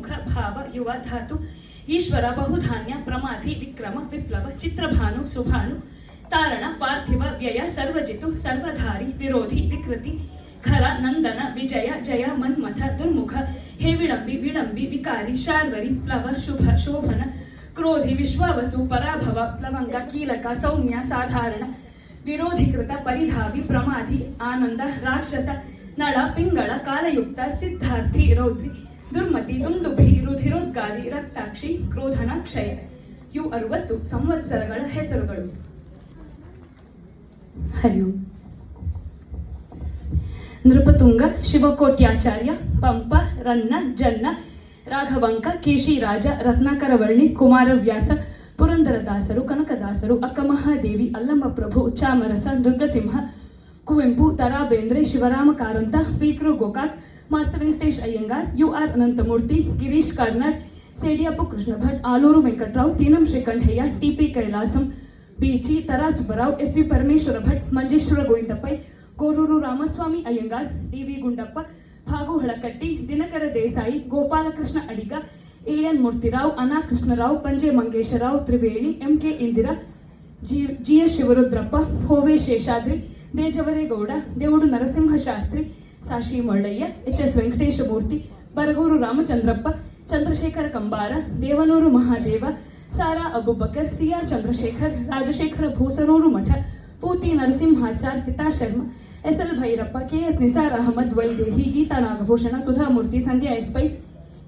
ಮುಖ ಭಾವ ಯುವ ಧಾತು ಈಶ್ವರ ಬಹುಧಾನ್ಯ ಪ್ರಮಾಧಿ ವಿಕ್ರಮ ವಿಪ್ಲವ ಚಿತ್ರಭಾನು ಸುಭಾನು ತಾರಣ ಪಾರ್ಥಿವ ವ್ಯಯ ಸರ್ವಜಿತು ಸರ್ವಧಾರಿ ವಿರೋಧಿ ವಿಕೃತಿ ಖರ ನಂದನ ವಿಜಯ ಜಯ ಮನ್ಮಥ ದುರ್ಮುಖ ಹೇವಿಳಂಬಿ ವಿಳಂಬಿ ವಿಕಾರಿ ಶಾರ್ವರಿ ಪ್ಲವ ಶುಭ ಶೋಭನ ಕ್ರೋಧಿ ವಿಶ್ವಾವಸು ಪರಾಭವ ಪ್ಲವಂಗ ಕೀಲಕ ಸೌಮ್ಯ ಸಾಧಾರಣ ವಿರೋಧೀಕೃತ ಪರಿಧಾವಿ ಪ್ರಮಾಧಿ ಆನಂದ ರಾಕ್ಷಸ ನಳ ಪಿಂಗಳ ಕಾಲಯುಕ್ತ ಸಿದ್ಧಾರ್ಥಿ ರೌದ್ರಿ ದುರ್ಮತಿ ದುಂದುಭಿ ರುಧಿರೋದ್ಗಾರಿ ರಕ್ತಾಕ್ಷಿ ಕ್ರೋಧನ ಕ್ಷಯ ಇವು 60 ಸಂವತ್ಸರಗಳ ಹೆಸರುಗಳು. ಹರಿಯು ನೃಪತುಂಗ ಶಿವಕೋಟ್ಯಾಚಾರ್ಯ ಪಂಪ ರನ್ನ ಜನ್ನ ರಾಘವಂಕ ಕೇಶಿರಾಜ ರತ್ನಾಕರವರ್ಣಿ ಕುಮಾರವ್ಯಾಸ ಪುರಂದರದಾಸರು ಕನಕದಾಸರು ಅಕ್ಕಮಹಾದೇವಿ ಅಲ್ಲಮ್ಮ ಪ್ರಭು ಚಾಮರಸ ದುರ್ಗಸಿಂಹ ಕುವೆಂಪು ತರಾ ಬೇಂದ್ರೆ ಶಿವರಾಮ ಕಾರಂತ ಪೀಕ್ರು ಗೋಕಾಕ್ ಮಾಸ್ಟರ್ ವೆಂಕಟೇಶ್ ಅಯ್ಯಂಗಾರ್ UR ಅನಂತಮೂರ್ತಿ ಗಿರೀಶ್ ಕಾರ್ನಾಡ್ ಸೇಡಿಯಪ್ಪ ಕೃಷ್ಣ ಭಟ್ ಆಲೂರು ವೆಂಕಟರಾವ್ ತೀನಂ Shrikantaiah TP Kailasam BG Tara Subbarao SV Parameshwara Bhat Manjeshwar ಗೋವಿಂದಪ್ಪೈ ಕೋರೂರು Ramaswamy Iyengar DV Gundappa ಭಾಗು Halakatti Dinakara Desai Gopalakrishna Adiga AN Murthyrao Ana Krishnarao Panje Mangeshrao Triveni MK Indira GS Shivarudrappa ಹೋವೆ Seshadri Dejavaregowda Devudu Narasimha Shastri Sashi Mollayya HS Venkateshamurthy Baraguru Ramachandrappa Chandrashekhara Kambara Devanuru Mahadeva Sara Abubakar CR Chandrashekhar Rajashekhara Bhusanuru Math Puti Narasimhachar Tita Sharma SL Bhyrappa KS Nisar Ahmed Vaidehi Geetha Nagabhushana Sudhamurthy Sandhya S Pai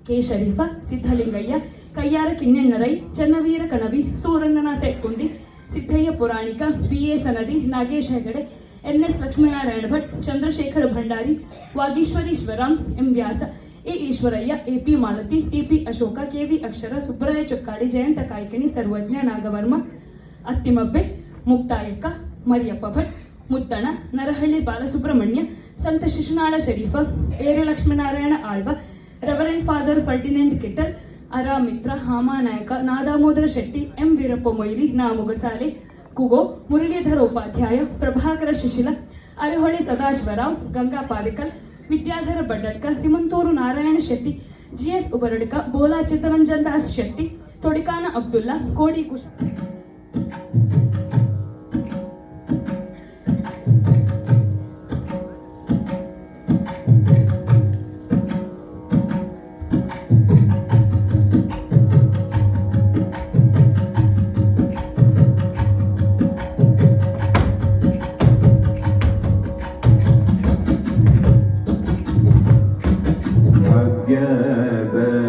K Sharifa Siddalingaiah Kayyara Kinnannarai Channaveera Kanavi Suranganatha Ekkundi Siddaiah Puranika BA Sanadi Nagesh Hegde NS Lakshminarayana Bhat Chandrashekhara Bhandari Vageeshwari Shivaram M Vyasa A Eshwaraiah AP Malathi TP Ashoka KV Akshara Subbaraya Chokkadi Jayantha Kaikini Sarvajna Nagavarma Attimabbe Muktayakka Mariyappa Bhat Muttana Narahalli Balasubramanya Santa Shishunala Sharifa ಏರೆ Lakshminarayana Alva reverend father Ferdinand Kittel Aramitra Hamanayaka Nadamodara Shetty M Veerappa Moily Namugasale Kugo Muralidhara Upadhyaya Prabhakara Shishila Arehole Sadashivarao Ganga Palikal Vidyadhara Baddadka Simanturu Narayana Shetty GS Ubaradka Bola Chittaranjan Das Shetty Todikana Abdulla Kodi Kusha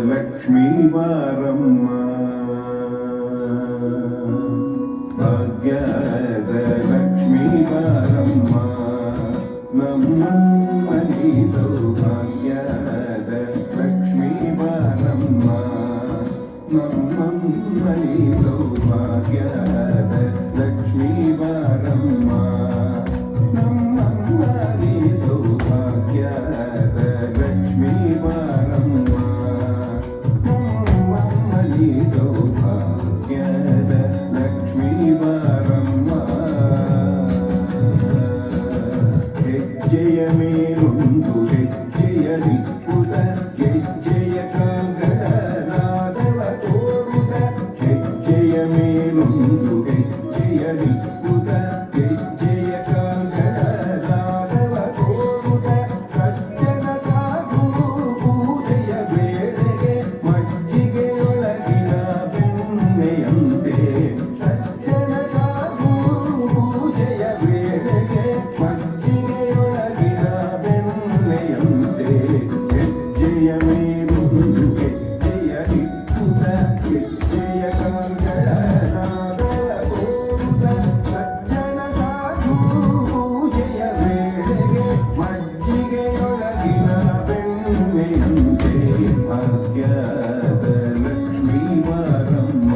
Lakshmi ಬಾರಮ್ಮ ಭಾಗ್ಯದ ಲಕ್ಷ್ಮೀ ಬಾರಮ್ಮ ನಮ್ಮನಿ ಸೌಭಾಗ್ಯದ ಲಕ್ಷ್ಮೀ ಬಾರಮ್ಮ ನಮ್ಮನಿ ಸೌಭಾಗ್ಯದ ಲಕ್ಷ್ಮೀ ಬಾರಮ್ಮ ನಮ್ಮನಿ ಸೌಭಾಗ್ಯದ ಲಕ್ಷ್ಮೀ ಬಾರಮ್ಮ ನಮ್ಮನಿ ಸೌಭಾಗ್ಯದ ಲಕ್ಷ್ಮೀ ಬಾರಮ್ಮ ಹೆಜ್ಜೆಯ ಮೇಲೊಂದು ಹೆಜ್ಜೆಯ ದಿಕ್ಕುದ ಹೆಜ್ಜೆಯ ಕಾಲ್ಗಳ ನಾದವ ತೋರುದ ಹೆಜ್ಜೆಯ ಮೇಲೊಂದು ಹೆಜ್ಜೆಯ ದಿಕ್ಕುದ ಹೆಜ್ಜೆಯ ಕಾಲ್ಗಳ ನಾದವ ತೋರುದ ಸಜ್ಜನ ಸಾಧು ಪೂಜೆಯ ವೇಳೆಗೆ ಮಜ್ಜಿಗೆಯೊಳಗಿನ ಬೆಣ್ಣೆಯಂತೆ ಸಜ್ಜನ ಸಾಧು ಪೂಜೆಯ ವೇಳೆಗೆ ಮಜ್ಜಿಗೆಯೊಳಗಿನ ಬೆಣ್ಣೆಯಂತೆ ಹೆಜ್ಜೆಯ ಮೇಲೊಂದು ಹೆಜ್ಜೆಯ ಇಕ್ಕುದ ಹೆಜ್ಜೆಯ ಕಾಲ್ಗಳ ನಾದವ ತೋರುದ ಸಜ್ಜನ ಸಾಧು ಪೂಜೆಯ ವೇಳೆಗೆ ಮಜ್ಜಿಗೆಯೊಳಗಿನ ಬೆಣ್ಣೆಯಂತೆ ಭಾಗ್ಯದ ಲಕ್ಷ್ಮೀ ಬಾರಮ್ಮ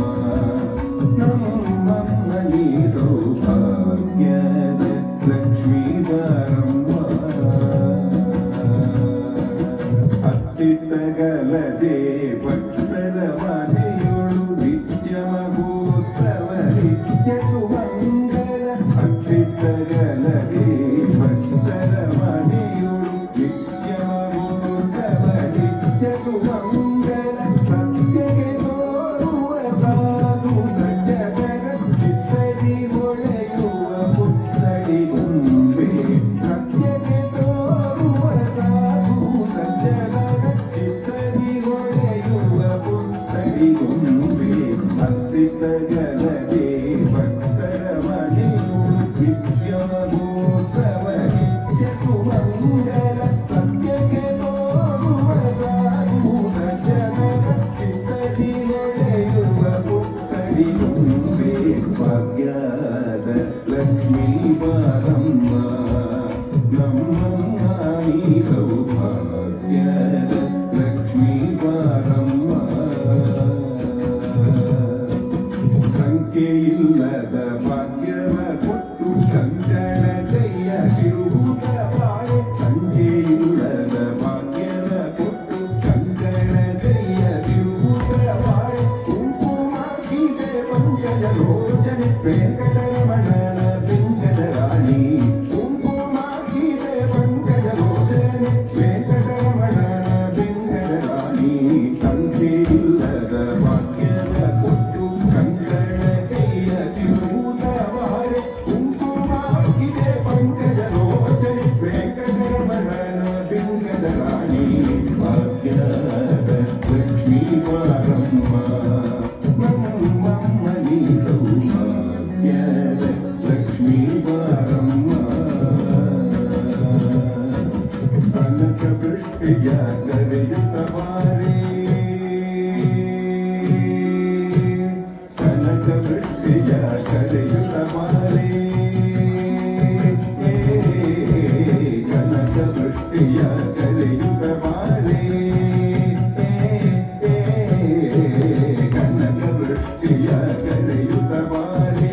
ನಮ್ಮನಿ ಸೌಭಾಗ್ಯದ ಲಕ್ಷ್ಮೀ ಬಾರಮ್ಮ ಅತ್ತಿತ್ತಗಲದೆ ಭಕ್ತರ ಮನೆಯೊಳು ನಿತ್ಯ ಮಹೋತ್ಸವ ನಿತ್ಯ ಸುಮಂಗಲ ಅತ್ತಿತ್ತಗಲದೆ ಭಕ್ತರ ಮನೆಯೊಳು ನಿತ್ಯ ಮಹೋತ್ಸವ ನಿತ್ಯ ಸುಮಂಗಲ ಭಾಗ್ಯದ ಲಕ್ಷ್ಮೀ ಬಾರಮ್ಮ ಸಂಖ್ಯೆಯಿಲ್ಲದ ಭಾಗ್ಯವ ಕೊಟ್ಟು ಕಂಕಣ ಕೈಯ ತಿರುಗುತ್ತ ಬಾಳೆ ಸಂಖ್ಯೆಯಿಲ್ಲದ ಭಾಗ್ಯವ ಕೊಟ್ಟು ಕಂಕಣ ಕೈಯ ತಿರುಗುತ್ತ ಬಾಳೆ ಕುಂಕುಮ ಗೀತೆ ಪಂಕಜ ಲೋಚನೆ ವೆಂಕಟರಮಣನ ಬೆಂಕಟ ರಾಣಿ ಕುಂಕುಮ ಗೀತೆ ಪಂಕಜ ಲೋಚನೆ ವೆಂಕಟರಮಣನ ಬೆಂಕಟ ರಾಣಿ ಸಂಖ್ಯೆಯಿಲ್ಲದ ಭಾಗ್ಯವ ಕೊಟ್ಟು ಕಂಕಣ ಕೈಯ ತಿರುಗುತ್ತ ಬಾಳೆ ಕುಂಕುಮ ಗೀತೆ ಪಂಕಜ ಲೋಚನೆ ವೆಂಕಟರಮಣನ ಬೆಂಕಟ ರಾಣಿ ಭಾಗ್ಯದ ಲಕ್ಷ್ಮೀ ಬಾರಮ್ಮ ನಮ್ಮಮ್ಮನಿ ಸೌಭಾಗ್ಯದ ಲಕ್ಷ್ಮೀ ಬಾರಮ್ಮ ಕನಕ ವೃಷ್ಟಿಯ ಕರೆಯುತ್ತ ಬಾರೆ ಕನಕ ವೃಷ್ಟಿಯ ಕರೆಯುತ್ತ ಬಾರೆ ಕನಕ ವೃಷ್ಟಿಯ ಕರೆಯುತ್ತ ಬಾರೆ ಕನಕ ವೃಷ್ಟಿಯ ಕರೆಯುತ್ತ ಬಾರೆ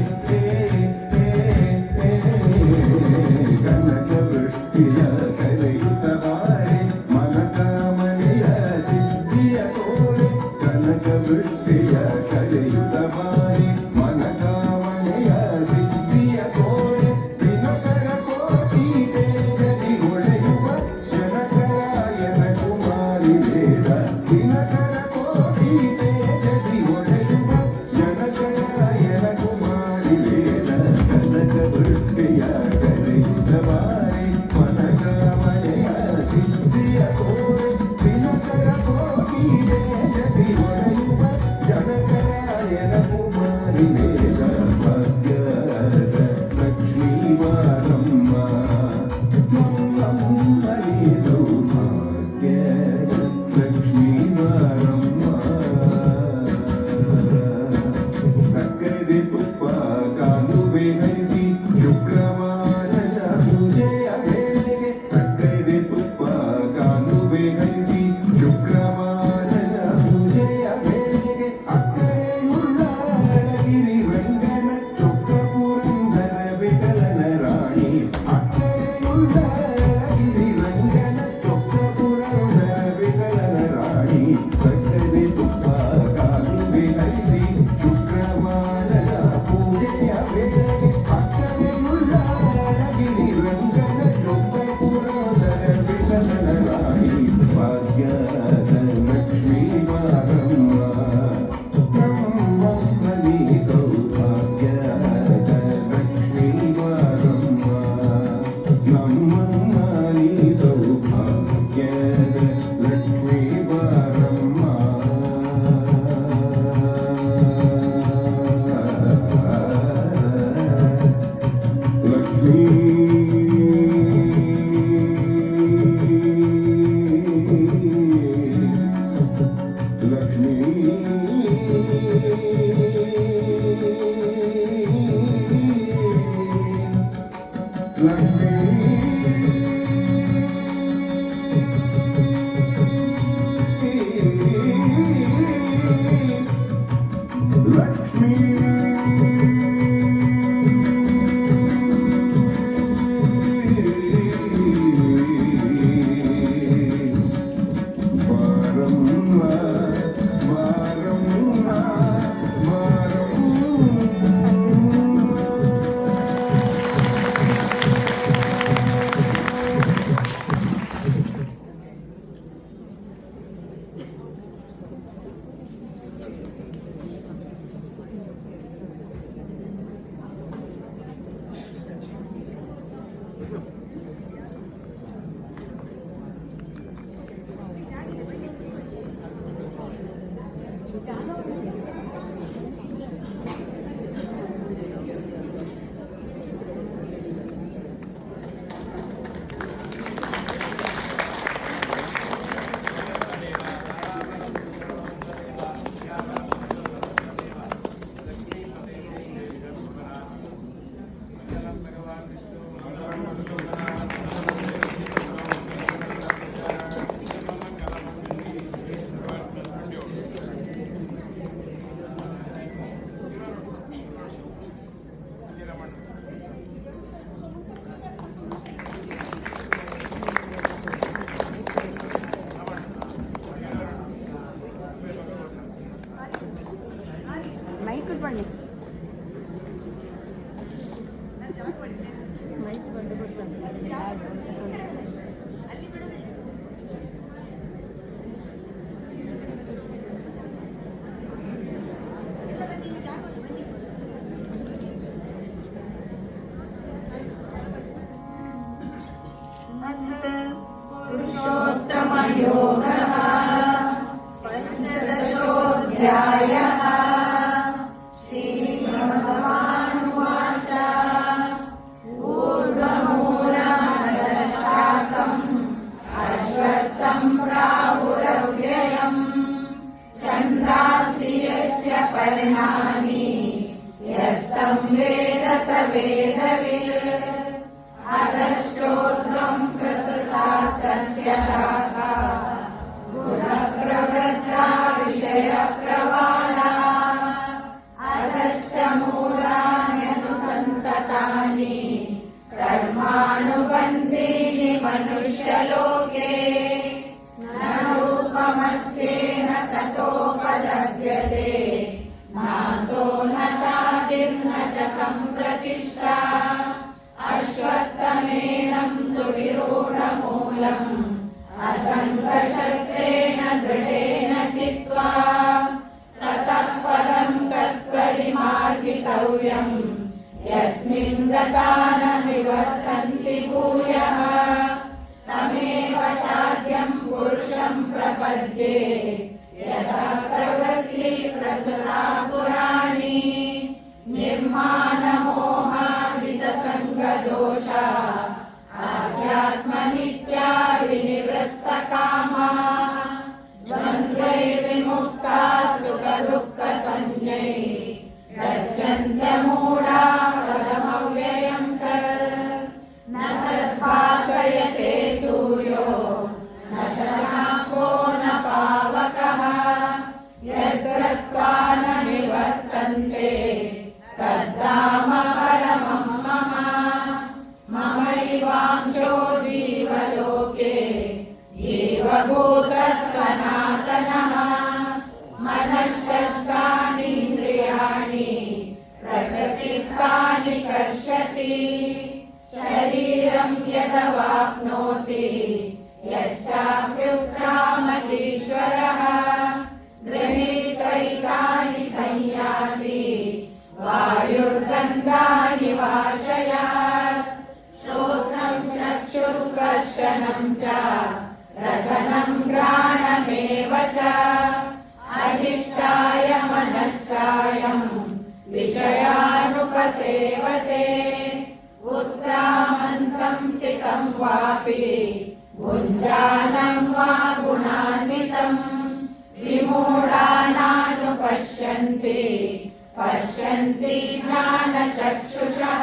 ಕನಕ ವೃಷ್ಟಿಯ ಕರೆಯುತ್ತ ಬಾರೆ ಮನಕಾಮನೆಯ ಸಿದ್ಧಿಯ ತೋರೆ ಕನಕ ವೃಷ್ಟಿಯ ಕರೆಯುತ್ತ ಬಾರೆ ಮನಕಾಮನೆಯ ಸಿದ್ಧಿಯ ತೋರೆ ದಿನಕರ ಕೋಟಿ ತೇಜದಿ ಹೊಳೆಯುವ ಜನಕರಾಯನ ಕುಮಾರಿ ವೇದ ದಿನಕರ ಕೋಟಿ ತೇಜದಿ ಹೊಳೆಯುವ ಜನಕರಾಯನ ಕುಮಾರಿ ವೇದ ಕನಕ ವೃಷ್ಟಿಯ ಕರೆಯುತ್ತ ಬಾರೆ ಮನಕಾಮನೆಯ ಸಿದ್ಧಿಯ ತೋರೆ ದಿನಕರ ಕೋಟಿ ತೇಜದಿ ಹೊಳೆಯುವ ಜನಕರಾಯನ ಕುಮಾರಿ ವೇದ ಭಾಗ್ಯದ ಲಕ್ಷ್ಮೀ ಬಾರಮ್ಮ ನಮ್ಮಮ್ಮನಿ ಸೌಭಾಗ್ಯದ ಲಕ್ಷ್ಮೀ ಬಾರಮ್ಮ ಸಕ್ಕರೆ ತುಪ್ಪ ಕಾಲುವೆ ಹರಿಸಿ ಶುಕ್ರವಾರದ ಪೂಜೆಯ ವೇಳೆಗೆ ಸಕ್ಕರೆ ತುಪ್ಪ ಕಾಲುವೆ ಹರಿಸಿ ಶುಕ್ರವಾರದ ಪೂಜೆಯ ವೇಳೆಗೆ ಅಕ್ಕರೆಯುಳ್ಳ ಅಳಗಿರಿ ರಂಗನ ಚೊಕ್ಕ ಪುರಂದರ ವಿಠಲನ ರಾಣಿ ಅಕ್ಕರೆಯುಳ್ಳ ಅಳಗಿರಿ ರಂಗನ ಚೊಕ್ಕ ಪುರಂದರ ವಿಠಲನ ರಾಣಿ ಸಕ್ಕರೆ ತುಪ್ಪ ಕಾಲುವೆ ಹರಿಸಿ ಶುಕ್ರವಾರದ ಪೂಜೆಯ ವೇಳೆಗೆ ಅಕ್ಕರೆಯುಳ್ಳ ಅಳಗಿರಿ ರಂಗನ ಚೊಕ್ಕ ಪುರಂದರ ವಿಠಲನ ರಾಣಿ ಭಾಗ್ಯದ ಲಕ್ಷ್ಮೀ ಬಾರಮ್ಮ ನಮ್ಮಮ್ಮನಿ ಸೌಭಾಗ್ಯದ ಲಕ್ಷ್ಮೀ ಬಾರಮ್ಮ ನಮ್ಮಮ್ಮನಿ ಸೌಭಾಗ್ಯದ ಲಕ್ಷ್ಮೀ ಬಾರಮ್ಮ ಲಕ್ಷ್ಮೀ ಲಕ್ಷ್ಮೀ ಲಕ್ಷ್ಮೀ ಬಾರಮ್ಮ ಬಾರಮ್ಮ ಬಾರಮ್ಮ योगः पञ्चदशोऽध्यायः श्रीभगवानुवाच ऊर्ध्वमूलमधःशाखम् अश्वत्थम् प्राहुरव्ययम् छन्दांसि यस्य पर्णानि यस्तं वेद स वेदवित् अधश्चोर्ध्वम् प्रसृतास्तस्य शाखाः गुणप्रवृद्धा विषयप्रवाला अधश्च मूलान्यनुसन्ततानि कर्मानुबन्धीनि मनुष्यलोके न रूपमस्येह ततोपलभ्यते नान्तो न चादिर्न च सम्प्रतिष्ठा अश्वत्थमेनं सुविरूढमूलम् असङ्गशस्त्रेण दृढेन चित्वा ततः पदं तत्परिमार्गितव्यम् यस्मिन् गता न निवर्तन्ति भूयः तमेव चाद्यं पुरुषं प्रपद्ये यथा प्रवृत्ति प्रसृता पुराणी निर्माणमोहाजितसङ्गदोषा आध्यात्मनित्या विनिवृत्तकामा द्वन्द्वैर्विमुक्ता सुखदुःखसंज्ञै गच्छन्त्यमूढा पदमव्ययं तत् न तद्भासयते सूर्यो न शशाङ्को न पावकः यद्गत्वा न निवर्तन्ते तद्धाम परमं मम ममैवांशो जीवलोके जीवभूतः सनातनः मनःषष्ठानीन्द्रियाणि प्रकृतिस्थानि कर्षति शरीरं यदवाप्नोति यच्चाप्युत्क्रामतीश्वरः गृहीत्वैतानि संयाति वायुर्गन्धानि वाशयात् श्रोत्रं चक्षुस्पर्शनं च रसनं घ्राणमेव च अधिष्ठाय मनश्चायं विषयानुपसेवते उत्क्रामन्तं स्थितं वापि भुञ्जानं वा गुणान्वितं विमूढानानुपश्यन्ति पश्यन्ति ज्ञानचक्षुषः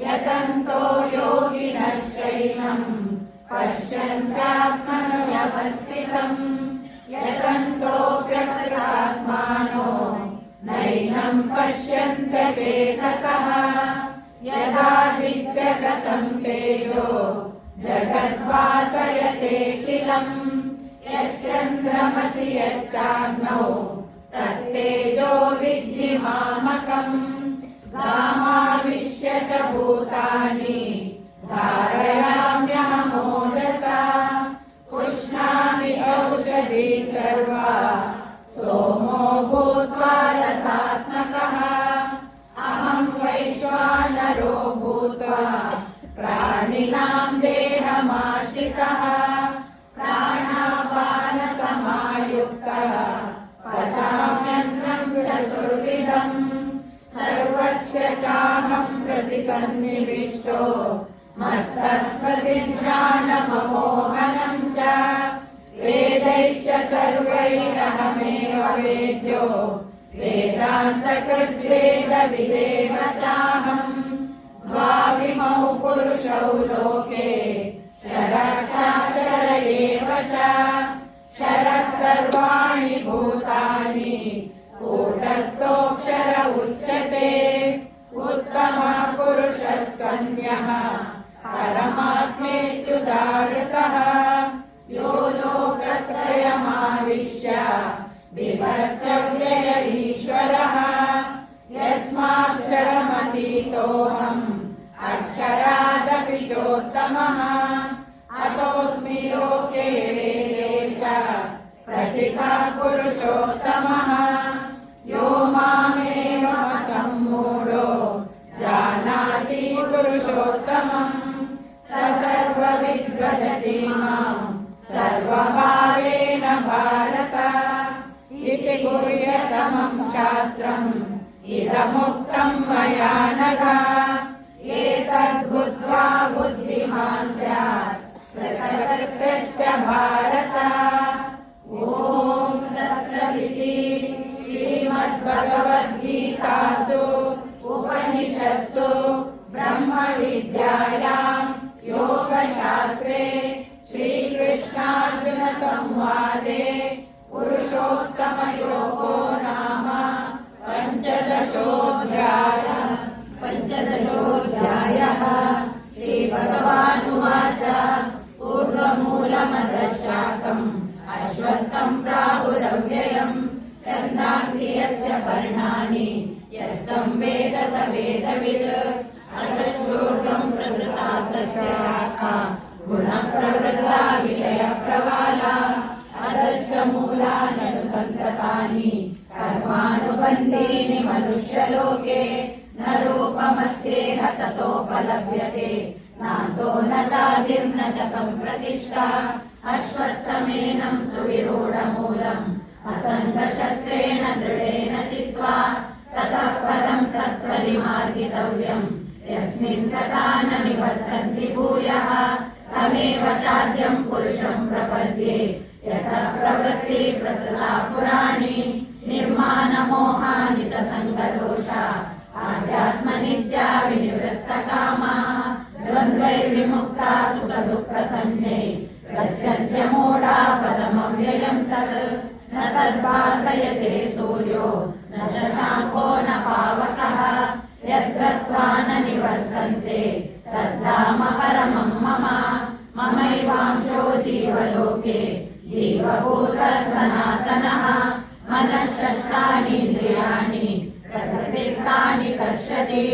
यतन्तो योगिनश्चैनं पश्यन्त्यात्मन्यवस्थितम् यतन्तोऽप्यकृतात्मानो नैनं पश्यन्त्यचेतसः यदादित्यगतं तेजो जगद्भासयतेऽखिलम् यच्चन्द्रमसि यच्चाग्नौ तत्तेजो विद्धि मामकम् गामाविश्य च भूतानि धारयाम्यहमोजसा पुष्णामि औषधी सर्वा सोमो भूत्वा रसात्मकः अहं वैश्वानरो भूत्वा प्राणिनां देहमाश्रितः प्राणापानसमायुक्तः पचाम्यन्नं चतुर्विधम् सर्वस्य चाहं प्रतिसन्निविष्टो मत्तस्मृतिज्ञानममोहनं च वेदैश्च सर्वैरहमेव वेद्यो वेदान्तकृद्वेदविदेव चाहम् द्वाविमौ पुरुषौ लोके शरक्षाचर एव च शरः सर्वाणि भूतानि कूटस्थोऽक्षर उच्यते उत्तमः पुरुषस्कन्यः परमात्मेत्युदाहृतः यो लोकत्रयमाविश्य बिभर्त्यव्यय ईश्वरः यस्माक्षरमतीतोऽहम् अक्षरादपि चोत्तमः अतोऽस्मि लोके वेदे च प्रतिथः पुरुषोत्तमः यो मामेवमसम्मूढो जानाति पुरुषोत्तमम् स सर्वविद् भजति माम् स सर्वभावेन भारत इति गुह्यतमं शास्त्रम् इदमुक्तं मया नघ एतद्बुद्ध्वा बुद्धिमान् स्यात् प्रकृतिश्च भारत ॐ तत्सदिति श्रीमद्भगवद्गीतासु उपनिषत्सु ब्रह्मविद्यायां योगशास्त्रे श्रीकृष्णार्जुनसंवादे पुरुषोत्तमयोगो नाम पञ्चदशोऽध्यायः श्रीभगवानुवाच पूर्वमूलमदशाकम् अश्वत्थम् प्राहुरव्ययम् छन्दांसि यस्य पर्णानि यस्तं वेद स वेदविद् अधश्चोर्ध्वम् प्रसृता सस्य शाखा गुणप्रवृद्धा विषयप्रवाला अधश्च मूलाननुसन्ततानि कर्मानुबन्धीनि मनुष्यलोके न रूपमस्येह ततोपलभ्यते नान्तो न चादिर्न च सम्प्रतिष्ठा अश्वत्थमेनं सुविरूढमूलम् असङ्गशस्त्रेण दृढेन चित्वा ततः पदं तत्परिमार्गितव्यम् यस्मिन् गता न निवर्तन्ति भूयः तमेव चाद्यं पुरुषं प्रपद्ये यतः प्रवृत्ति प्रसृता पुराणी निर्माणमोहानितसङ्गदोषा आध्यात्मनित्या विनिवृत्तकामाः द्वन्द्वैर्विमुक्ता सुखदुःखसंज्ञै गच्छन्त्यमूढा पदमव्ययं तत् न तद्भासयते सूर्यो न शशाङ्को न पावकः यद्गत्वा न निवर्तन्ते तद्धाम परमं मम ममैवांशो जीवलोके जीवभूतः सनातनः मनःषष्ठानीन्द्रियाणि प्रकृतिस्थानि कर्षति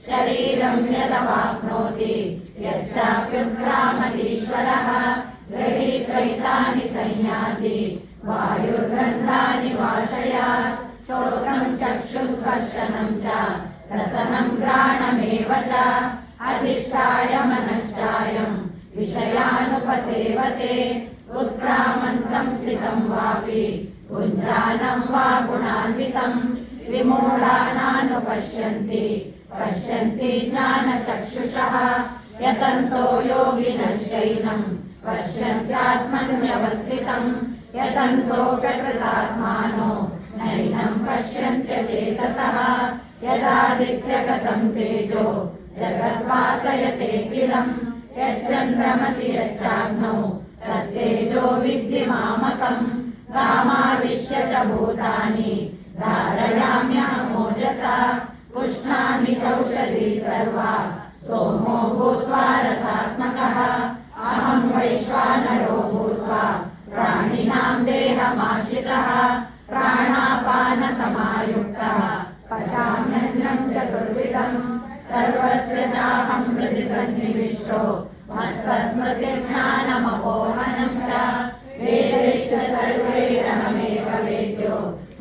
शरीरं यदवाप्नोति यच्चाप्युत्क्रामतीश्वरः गृहीत्वैतानि संयाति वायुर्गन्धानि वाशयात् श्रोत्रं चक्षुस्पर्शनं च रसनं घ्राणमेव च अधिष्ठाय मनश्चायं विषयानुपसेवते उत्क्रामन्तं स्थितं वापि पुञ्जानं वा गुणान्वितं विमूढानानुपश्यन्ति पश्यन्ति ज्ञानचक्षुषः यतन्तो योगिनश्चैनं पश्यन्त्यात्मन्यवस्थितं यतन्तोऽकृतात्मानो नैनं पश्यन्त्यचेतसः यदादित्यगतं तेजो जगद्भासयतेऽखिलम् यच्चन्द्रमसि यच्चाग्नौ तत्तेजो विद्धि मामकम् गामाविश्य च भूतानि धारयाम्यहमोजसा पुष्णामि चौषधी सर्वा सोमो भूत्वा रसात्मकः अहं वैश्वानरो भूत्वा प्राणिनां देहमाश्रितः प्राणापानसमायुक्तः पचाम्यन्नं चतुर्विधम् सर्वस्य चाहं हृदि सन्निविष्टो मत्तस्मृतिर्ज्ञानमपोहनं च वेदैश्च सर्वैरहमेव वेद्यो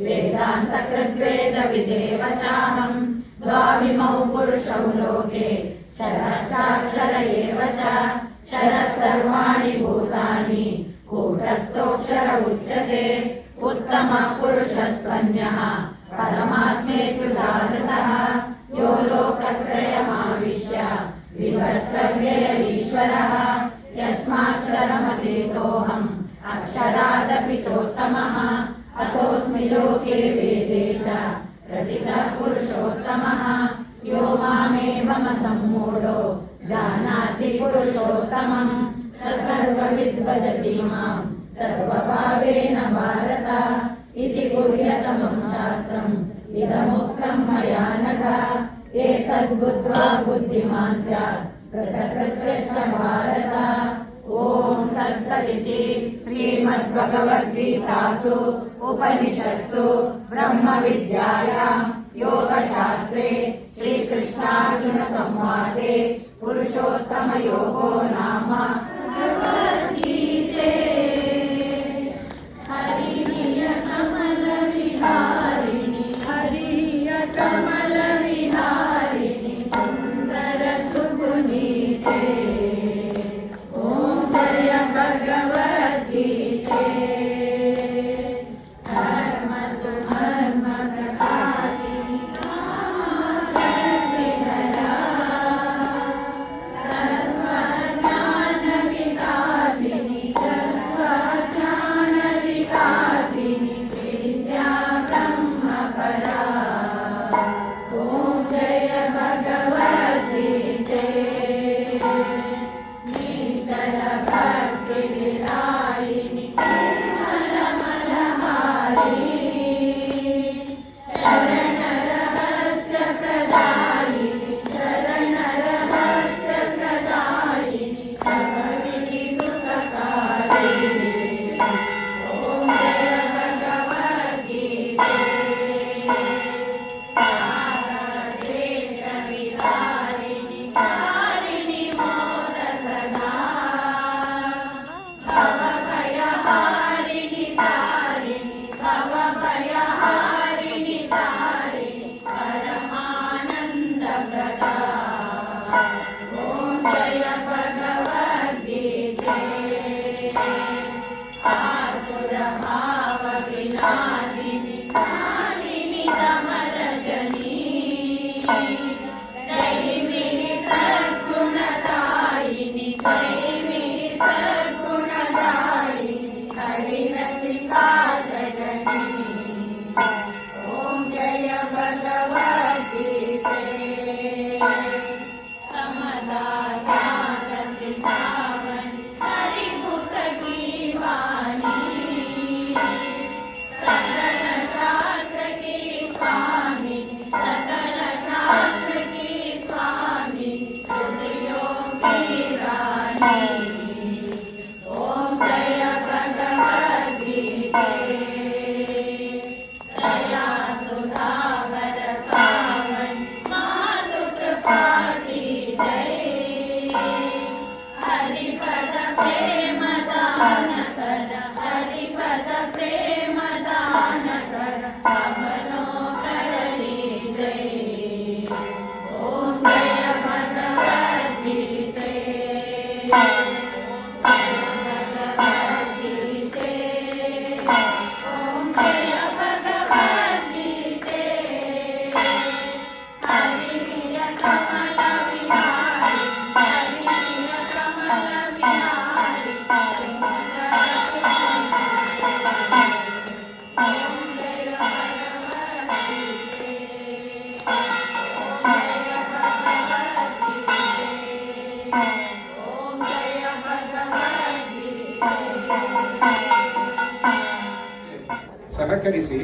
वेदान्तकृद्वेदविदेव चाहं द्वाविमौ पुरुषौ लोके क्षरश्चाक्षर एव च क्षरः सर्वाणि भूतानि कूटस्थोऽक्षर उच्यते उत्तमः पुरुषस्त्वन्यः परमात्मेत्युदाहृतः यो लोकत्रयमाविश्य विवर्तव्य ईश्वरः यस्माक्षरमतीतोऽहम् अक्षरादपि चोत्तमः अतोऽस्मि लोके वेदे च प्रतितः पुरुषोत्तमः यो मामेवमसम्मूढो जानाति पुरुषोत्तमम् स सर्वविद् भजति माम् सर्वभावेन भारत इति गुह्यतमं शास्त्रम् इदमुक्तं मया नघ एतद्बुद्ध्वा बुद्धिमान् स्यात् कृतकृत्यश्च भारत ॐ तत्सदिति श्रीमद्भगवद्गीतासु उपनिषत्सु ब्रह्मविद्यायां योगशास्त्रे श्रीकृष्णार्जुनसंवादे पुरुषोत्तमयोगो नाम भगवद्गीते हरिः कमलविहारिणि सुन्दर सुपुनीते ॐ जय भगवद्गीते आसुर भाव विनाशिनी नाशिनी तमरजनी दैवी सद्गुणदायिनी दैवी सद्गुणदायिनी हरिरसिका जगनी ॐ जय भगवद्गीते समदा त्याग सिखावनी हरिमुख की वाणी सकल शास्त्र की स्वामी सकल शास्त्र की स्वामी श्रुतियों की रानी ॐ जय भगवद्गीते दया सुधा बरसावन मातुक पाती जय हरिपद प्रेम दान कर हरिपद प्रेम दान कर अमनो करली जय ॐ जय भगवद्गीते भगवद्गीते ॐ जय भगवद्गीते हरिः कमल विहारी हरिः कमल विहारी ॐ जय भगवद्गीते ॐ जय भगवद्गीते ॐ जय भगवद्गीते ಸಹಕರಿಸಿ